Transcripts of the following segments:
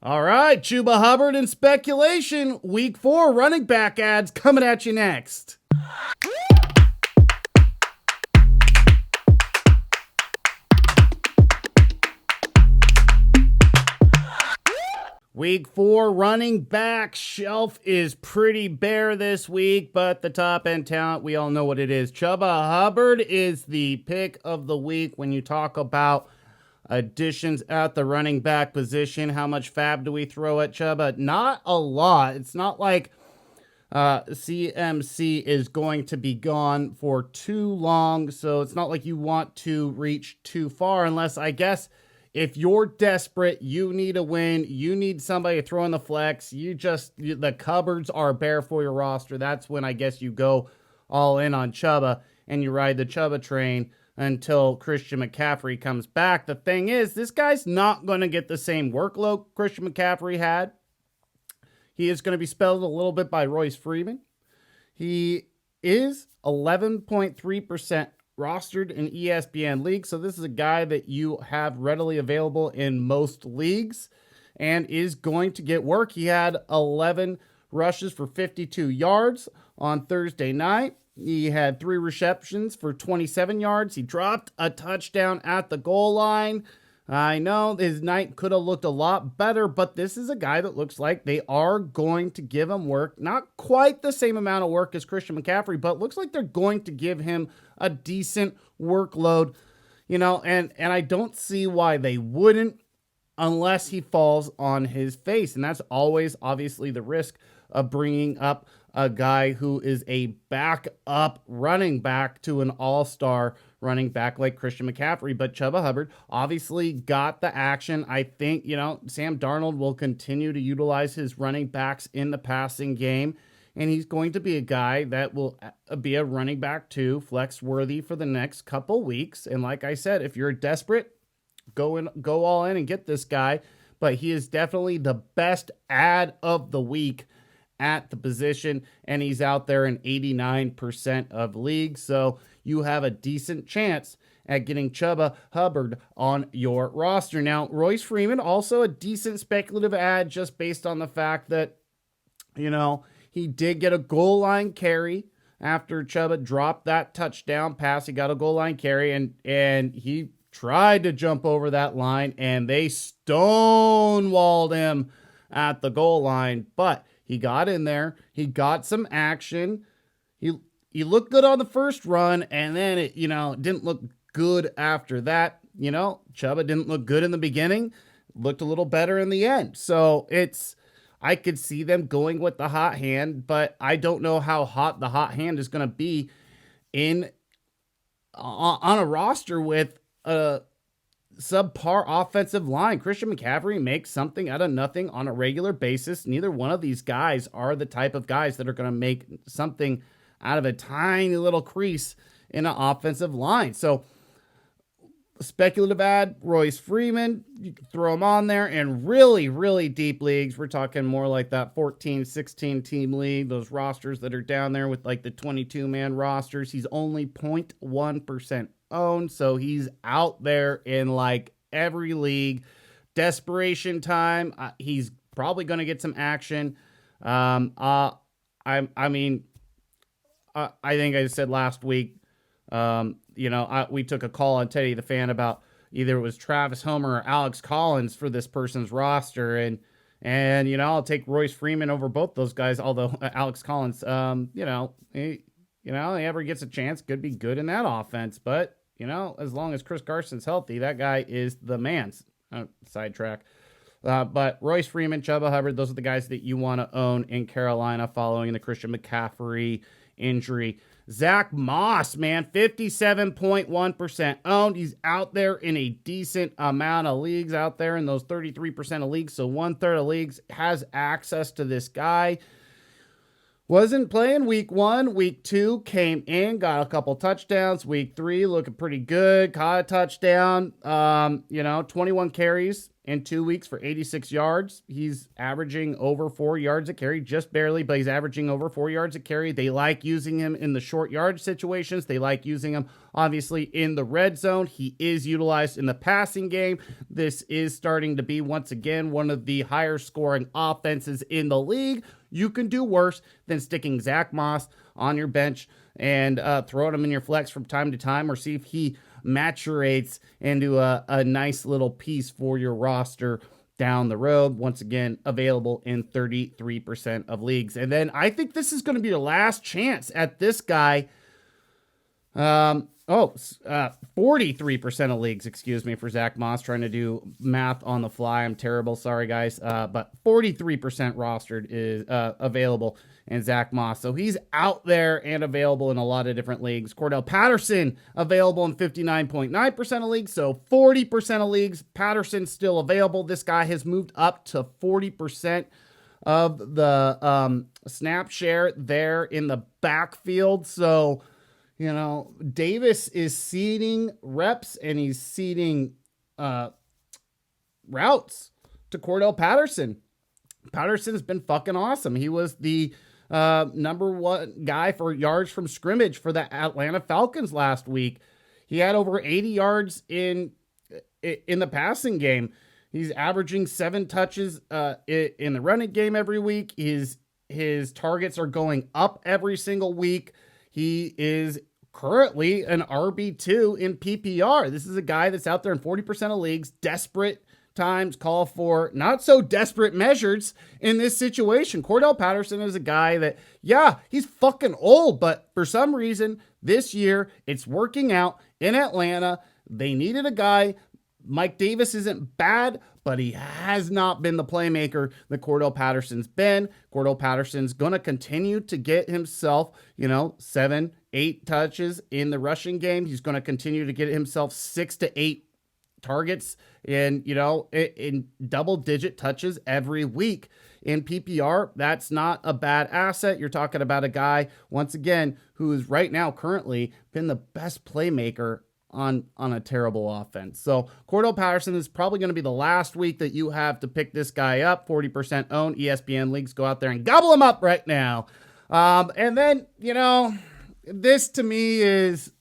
All right, Chuba Hubbard and speculation. Week 4 running back ads coming at you next. Week 4 running back shelf is pretty bare this week, but the top end talent, we all know what it is. Chuba Hubbard is the pick of the week when you talk about additions at the running back position. How much fab do we throw at Chuba? Not a lot. It's not like CMC is going to be gone for too long, so it's not like you want to reach too far unless, I guess, if you're desperate, you need a win, you need somebody to throw in the flex, the cupboards are bare for your roster. That's when I guess you go all in on Chuba and you ride the Chuba train until Christian McCaffrey comes back. The thing is, this guy's not going to get the same workload Christian McCaffrey had. He is going to be spelled a little bit by Royce Freeman. He is 11.3% rostered in ESPN leagues. So this is a guy that you have readily available in most leagues and is going to get work. He had 11 rushes for 52 yards on Thursday night. He had 3 receptions for 27 yards. He dropped a touchdown at the goal line. I know his night could have looked a lot better, but this is a guy that looks like they are going to give him work. Not quite the same amount of work as Christian McCaffrey, but looks like they're going to give him a decent workload, and I don't see why they wouldn't unless he falls on his face. And that's always obviously the risk of bringing up a guy who is a backup running back to an all-star running back like Christian McCaffrey. But Chuba Hubbard obviously got the action. I think, Sam Darnold will continue to utilize his running backs in the passing game, and he's going to be a guy that will be a running back too, flex worthy for the next couple weeks. And like I said, if you're desperate, go all in and get this guy. But he is definitely the best ad of the week at the position, and he's out there in 89% of leagues. So you have a decent chance at getting Chuba Hubbard on your roster. Now, Royce Freeman, also a decent speculative ad just based on the fact that, he did get a goal line carry after Chuba dropped that touchdown pass. He got a goal line carry, and he tried to jump over that line, and they stonewalled him at the goal line. But he got in there. He got some action. He looked good on the first run, and then it didn't look good after that. Chuba didn't look good in the beginning. Looked a little better in the end. So I could see them going with the hot hand, but I don't know how hot the hot hand is going to be on a roster with a subpar offensive line. Christian McCaffrey makes something out of nothing on a regular basis. Neither one of these guys are the type of guys that are going to make something out of a tiny little crease in an offensive line. So speculative ad, Royce Freeman, you can throw him on there. And really, really deep leagues, we're talking more like that 14, 16 team league, those rosters that are down there with like the 22-man rosters. He's only 0.1% owned, so he's out there in like every league. Desperation time, he's probably going to get some action. I think I said last week, we took a call on Teddy the Fan about either it was Travis Homer or Alex Collins for this person's roster, and I'll take Royce Freeman over both those guys. Although Alex Collins, he ever gets a chance, could be good in that offense. But as long as Chris Carson's healthy, that guy is the man. Sidetrack. But Royce Freeman, Chuba Hubbard, those are the guys that you want to own in Carolina following the Christian McCaffrey injury. Zach Moss, man, 57.1% owned. He's out there in a decent amount of leagues out there in those 33% of leagues. So 1/3 of leagues has access to this guy. Wasn't playing week 1. Week 2 came in, got a couple touchdowns. Week 3 looking pretty good. Caught a touchdown. 21 carries in 2 weeks for 86 yards. He's averaging over 4 yards a carry, just barely, but he's averaging over 4 yards a carry. They like using him in the short yard situations. They like using him, obviously, in the red zone. He is utilized in the passing game. This is starting to be, once again, one of the higher scoring offenses in the league. You can do worse than sticking Zach Moss on your bench and throwing him in your flex from time to time, or see if he maturates into a nice little piece for your roster down the road. Once again, available in 33% of leagues. And then I think this is going to be your last chance at this guy. 43% of leagues, excuse me, for Zach Moss. Trying to do math on the fly. I'm terrible. Sorry, guys. But 43% rostered is available in Zach Moss. So he's out there and available in a lot of different leagues. Cordarrelle Patterson available in 59.9% of leagues. So 40% of leagues, Patterson's still available. This guy has moved up to 40% of the snap share there in the backfield. So, you know, Davis is seeding reps and he's seeding routes to Cordarrelle Patterson. Patterson's been fucking awesome. He was the number one guy for yards from scrimmage for the Atlanta Falcons last week. He had over 80 yards in the passing game. He's averaging 7 touches in the running game every week. His targets are going up every single week. He is currently an RB2 in PPR. This is a guy that's out there in 40% of leagues. Desperate times call for not so desperate measures in this situation. Cordarrelle Patterson is a guy that, yeah, he's fucking old, but for some reason this year it's working out in Atlanta. They needed a guy. Mike Davis isn't bad, but he has not been the playmaker that Cordarrelle Patterson's been. Cordarrelle Patterson's going to continue to get himself, 7-8 touches in the rushing game. He's going to continue to get himself 6 to 8 targets in double digit touches every week in PPR. That's not a bad asset. You're talking about a guy, once again, who is right now currently been the best playmaker on a terrible offense. So Cordarrelle Patterson is probably going to be the last week that you have to pick this guy up. 40% owned. ESPN leagues, go out there and gobble him up right now. And then, this to me is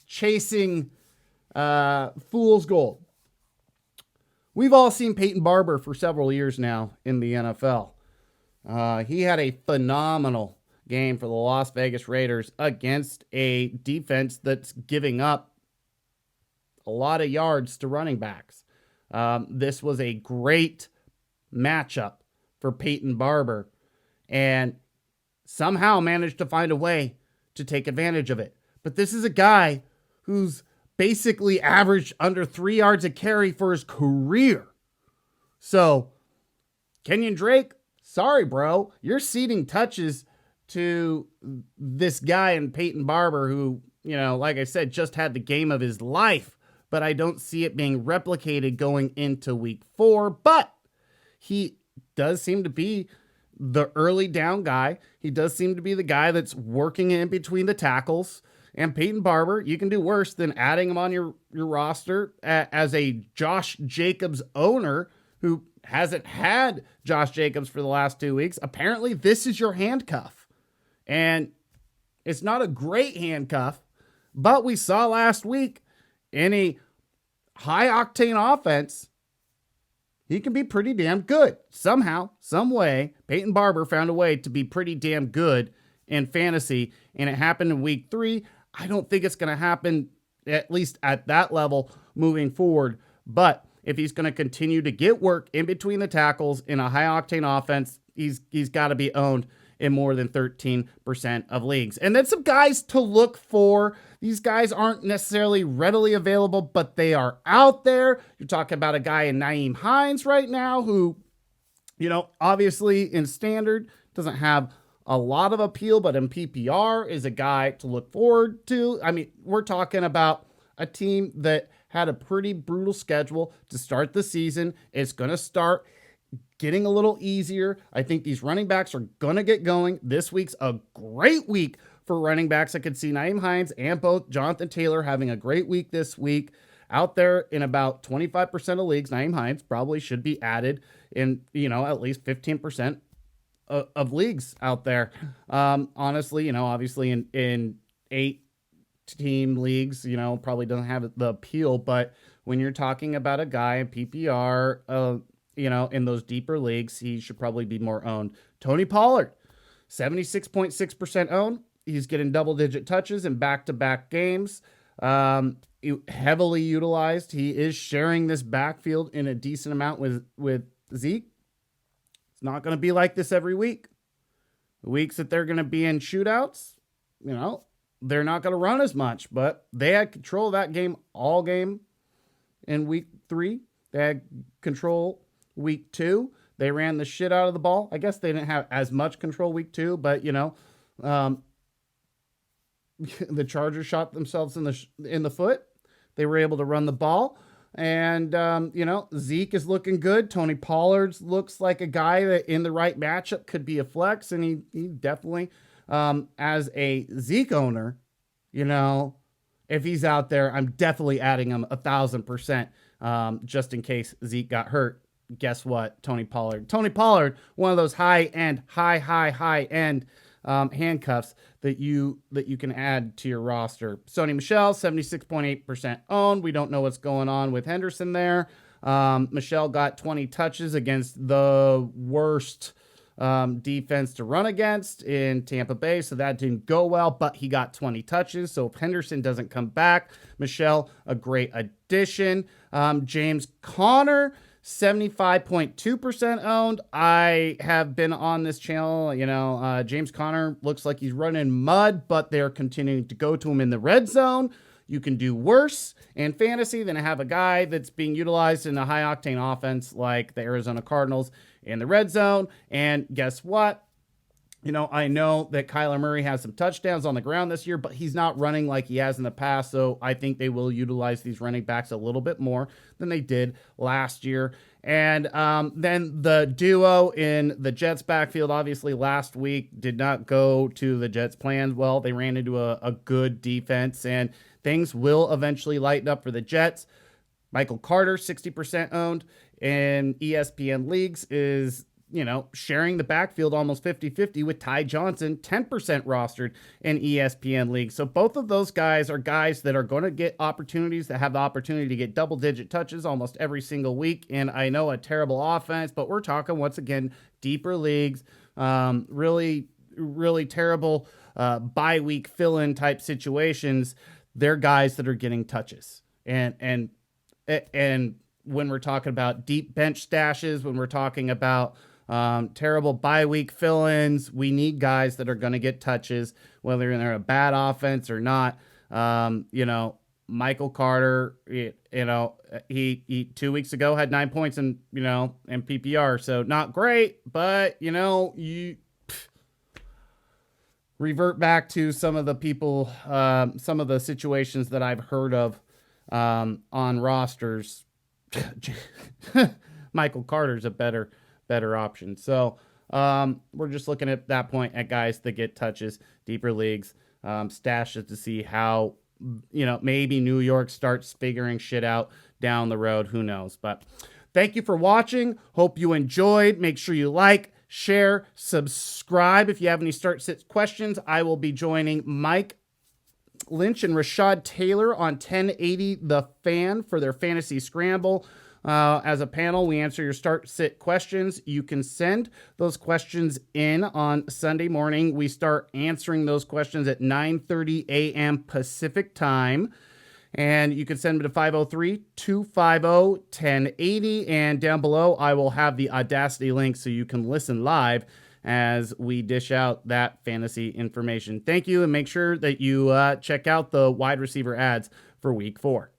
chasing fool's gold. We've all seen Peyton Barber for several years now in the NFL. He had a phenomenal game for the Las Vegas Raiders against a defense that's giving up a lot of yards to running backs. This was a great matchup for Peyton Barber and somehow managed to find a way to take advantage of it. But this is a guy who's basically averaged under 3 yards a carry for his career. So, Kenyon Drake, sorry, bro. You're ceding touches to this guy in Peyton Barber who, like I said, just had the game of his life. But I don't see it being replicated going into week 4. But he does seem to be the early down guy. He does seem to be the guy that's working in between the tackles. And Peyton Barber, you can do worse than adding him on your roster as a Josh Jacobs owner who hasn't had Josh Jacobs for the last 2 weeks. Apparently, this is your handcuff. And it's not a great handcuff, but we saw last week in a high-octane offense, he can be pretty damn good. Somehow, some way, Peyton Barber found a way to be pretty damn good in fantasy, and it happened in week 3. I don't think it's going to happen, at least at that level, moving forward. But if he's going to continue to get work in between the tackles in a high-octane offense, he's got to be owned in more than 13% of leagues. And then some guys to look for. These guys aren't necessarily readily available, but they are out there. You're talking about a guy in Nyheim Hines right now who, obviously in standard doesn't have a lot of appeal, but in PPR is a guy to look forward to. I mean, we're talking about a team that had a pretty brutal schedule to start the season. It's going to start getting a little easier. I think these running backs are going to get going. This week's a great week for running backs. I could see Nyheim Hines and both Jonathan Taylor having a great week this week. out there in about 25% of leagues. Naeem Hines probably should be added in, at least 15% of leagues out there. Honestly, obviously in 8-team leagues, probably doesn't have the appeal, but when you're talking about a guy in PPR, in those deeper leagues, he should probably be more owned. Tony Pollard, 76.6% owned. He's getting double-digit touches in back-to-back games. Heavily utilized. He is sharing this backfield in a decent amount with Zeke. It's not going to be like this every week. The weeks that they're going to be in shootouts, they're not going to run as much, but they had control of that game all game in week 3. They had control week 2. They ran the shit out of the ball. I guess they didn't have as much control week 2, but the Chargers shot themselves in the foot. They were able to run the ball, and Zeke is looking good. Tony Pollard looks like a guy that in the right matchup could be a flex, and he definitely, as a Zeke owner, if he's out there, I'm definitely adding him 1,000%, just in case Zeke got hurt. Guess what? Tony Pollard, one of those high end handcuffs that you can add to your roster. Sony Michel, 76.8% owned. We don't know what's going on with Henderson there. Michel got 20 touches against the worst defense to run against in Tampa Bay, so that didn't go well, but he got 20 touches. So if Henderson doesn't come back, Michel, a great addition. James Conner, 75.2% owned. I have been on this channel. James Conner looks like he's running mud, but they're continuing to go to him in the red zone. You can do worse in fantasy than have a guy that's being utilized in a high octane offense like the Arizona Cardinals in the red zone. And guess what? I know that Kyler Murray has some touchdowns on the ground this year, but he's not running like he has in the past. So I think they will utilize these running backs a little bit more than they did last year. And then the duo in the Jets backfield, obviously last week did not go to the Jets' plans. Well, they ran into a good defense, and things will eventually lighten up for the Jets. Michael Carter, 60% owned in ESPN leagues, is sharing the backfield almost 50-50 with Ty Johnson, 10% rostered in ESPN leagues. So both of those guys are guys that are going to get opportunities, that have the opportunity to get double-digit touches almost every single week. And I know a terrible offense, but we're talking, once again, deeper leagues, really, really terrible bye week fill-in type situations. They're guys that are getting touches. And when we're talking about deep bench stashes, when we're talking about terrible bye week fill-ins, we need guys that are going to get touches, whether they're a bad offense or not. Michael Carter, he 2 weeks ago had 9 points in PPR, so not great, but you revert back to some of the people, some of the situations that I've heard of on rosters. Michael Carter's a better option. So we're just looking at that point at guys that get touches, deeper leagues, stashes to see how, maybe New York starts figuring shit out down the road. Who knows? But thank you for watching. Hope you enjoyed. Make sure you like, share, subscribe. If you have any start sit questions, I will be joining Mike Lynch and Rashad Taylor on 1080 The Fan for their Fantasy Scramble. As a panel, we answer your start-sit questions. You can send those questions in on Sunday morning. We start answering those questions at 9:30 a.m. Pacific time. And you can send them to 503-250-1080. And down below, I will have the Audacity link so you can listen live as we dish out that fantasy information. Thank you, and make sure that you check out the wide receiver ads for week 4.